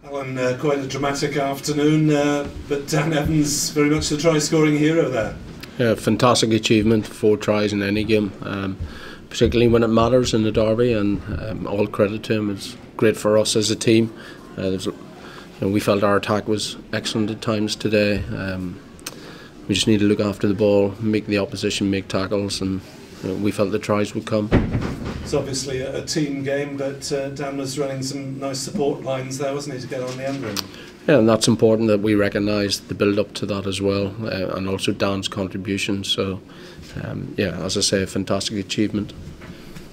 Alan, quite a dramatic afternoon, but Dan Evans, very much the try-scoring hero there. Yeah, fantastic achievement, 4 tries in any game, particularly when it matters in the derby, and all credit to him. It's great for us as a team. We felt our attack was excellent at times today. We just need to look after the ball, make the opposition make tackles, and we felt the tries would come. It's obviously a team game, but Dan was running some nice support lines there, wasn't he, to get on the end ring? Yeah, and that's important that we recognise the build-up to that as well, and also Dan's contribution. So, yeah, as I say, a fantastic achievement.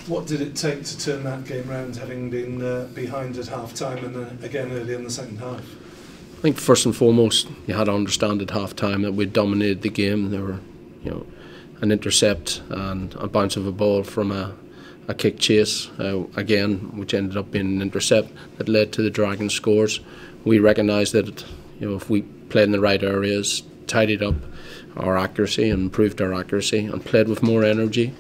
What did it take to turn that game round, having been behind at half-time and again early in the second half? I think first and foremost, you had to understand at half-time that we dominated the game. There were, an intercept and a bounce of a ball from a kick chase, again, which ended up being an intercept that led to the Dragons scores. We recognised that if we played in the right areas, tidied up our accuracy and improved our accuracy and played with more energy,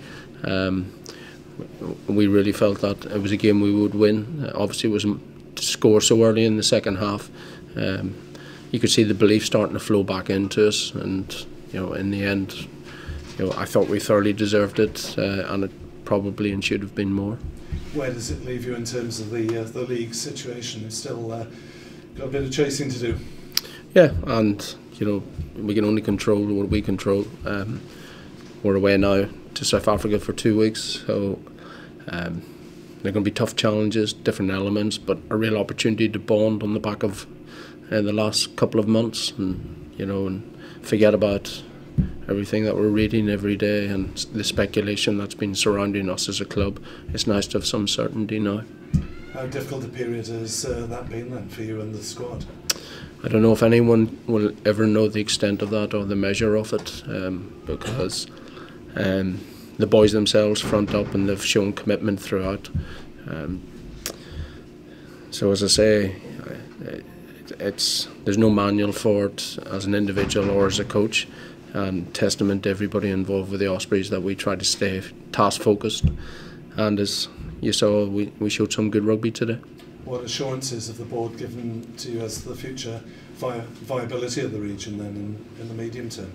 we really felt that it was a game we would win. Obviously it wasn't to score so early in the second half. You could see the belief starting to flow back into us, and in the end, I thought we thoroughly deserved it, and it probably and should have been more. Where does it leave you in terms of the league situation? It's still got a bit of chasing to do. Yeah, and we can only control what we control. We're away now to South Africa for 2 weeks, so they're going to be tough challenges, different elements, but a real opportunity to bond on the back of the last couple of months, and forget about everything that we're reading every day and the speculation that's been surrounding us as a club. It's nice to have some certainty now. How difficult a period has that been then for you and the squad? I don't know if anyone will ever know the extent of that or the measure of it, because the boys themselves front up and they've shown commitment throughout. So as I say, there's no manual for it as an individual or as a coach, and testament to everybody involved with the Ospreys that we try to stay task focused, and as you saw, we showed some good rugby today. What assurances have the board given to you as the future viability of the region then in the medium term?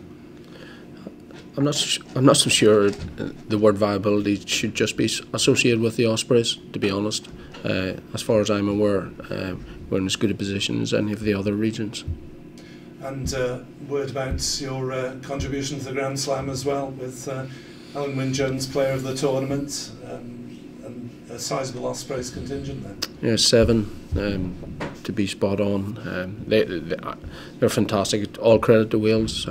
I'm not so sure the word viability should just be associated with the Ospreys, to be honest. As far as I'm aware, we're in as good a position as any of the other regions. And word about your contribution to the Grand Slam as well, with Alan Wynne-Jones Player of the Tournament, and a sizable Ospreys contingent then. Yeah, 7 to be spot on. They're fantastic. All credit to Wales.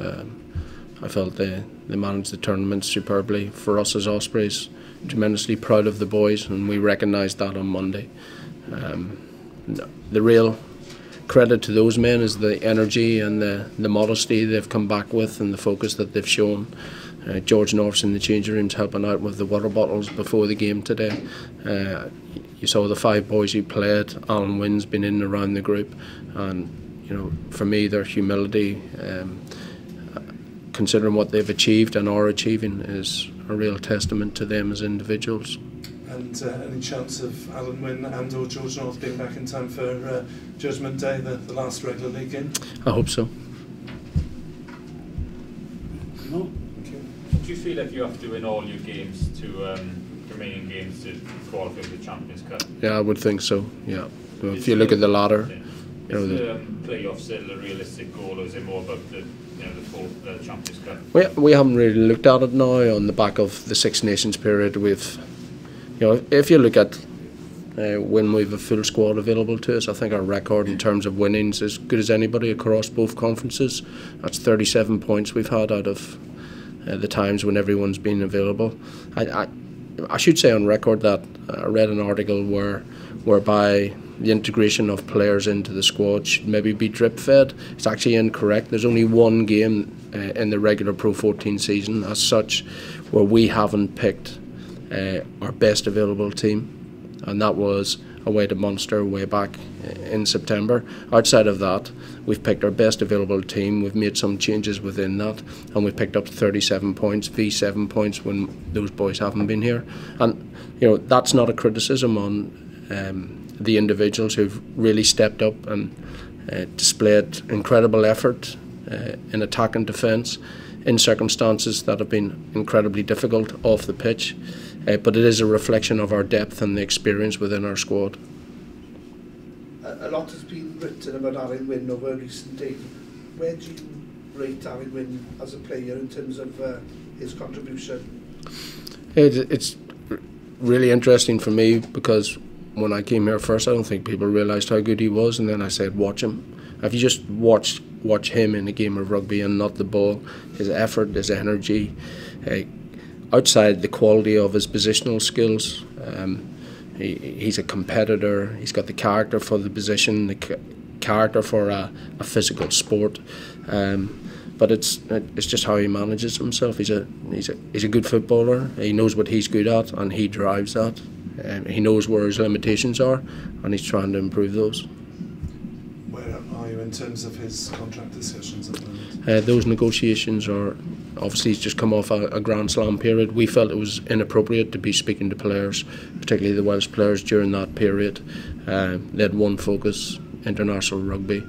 I felt they managed the tournament superbly. For us as Ospreys, tremendously proud of the boys, and we recognised that on Monday. The real credit to those men is the energy and the modesty they've come back with, and the focus that they've shown. George North's in the changing rooms helping out with the water bottles before the game today. You saw the 5 boys who played. Alan Wynne's been in and around the group, and for me, their humility, considering what they've achieved and are achieving, is a real testament to them as individuals. And any chance of Alan Wynne and or George North being back in time for Judgment Day, the last regular league game? I hope so. No. Okay. Do you feel like you have to win all your games remaining games to qualify for the Champions Cup? Yeah, I would think so. Yeah. If you look at the ladder, is the playoffs still a realistic goal, or is it more about the full Champions Cup? We haven't really looked at it now on the back of the Six Nations period. If you look at when we have a full squad available to us, I think our record in terms of winnings is as good as anybody across both conferences. That's 37 points we've had out of the times when everyone's been available. I should say on record that I read an article whereby the integration of players into the squad should maybe be drip-fed. It's actually incorrect. There's only one game in the regular Pro 14 season as such where we haven't picked our best available team, and that was away to Munster way back in September. Outside of that, we've picked our best available team. We've made some changes within that, and we've picked up 37 points, v7 points when those boys haven't been here. And that's not a criticism on the individuals who've really stepped up and displayed incredible effort in attack and defence in circumstances that have been incredibly difficult off the pitch. But it is a reflection of our depth and the experience within our squad. A lot has been written about Alan Wynne over recent days. Where do you rate Alan Wynne as a player in terms of his contribution? It's really interesting for me because when I came here first, I don't think people realised how good he was, and then I said, watch him. If you just watch him in a game of rugby and not the ball, his effort, his energy, outside the quality of his positional skills, he's a competitor. He's got the character for the position, the character for a physical sport. But it's just how he manages himself. He's a good footballer. He knows what he's good at, and he drives that. He knows where his limitations are, and he's trying to improve those. Where are you in terms of his contract discussions at the moment? Those negotiations are obviously, he's just come off a Grand Slam period. We felt it was inappropriate to be speaking to players, particularly the Welsh players, during that period. They had one focus, international rugby.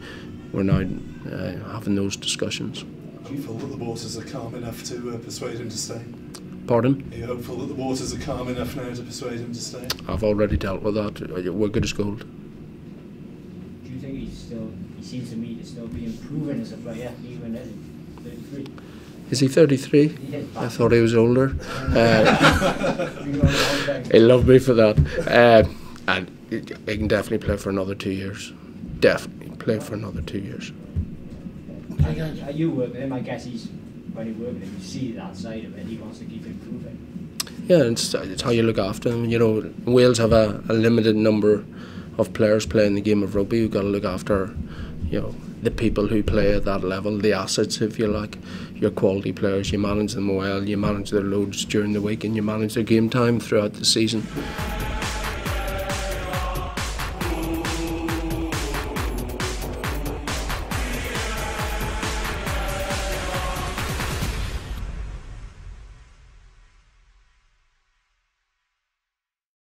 We're now having those discussions. Are you hopeful that the waters are calm enough to persuade him to stay? Pardon? Are you hopeful that the waters are calm enough now to persuade him to stay? I've already dealt with that. We're good as gold. Do you think he seems to me to still be improving as a player, even at 33? Is he 33? I thought he was older. He loved me for that. And he can definitely play for another 2 years. Definitely play for another 2 years. Are you working with him? I guess when you work with him, you see that side of it. He wants to keep improving. Yeah, it's how you look after him. You know, Wales have a limited number of players playing the game of rugby. You've got to look after, you know, the people who play at that level, the assets, if you like, your quality players. You manage them well, you manage their loads during the week, and you manage their game time throughout the season.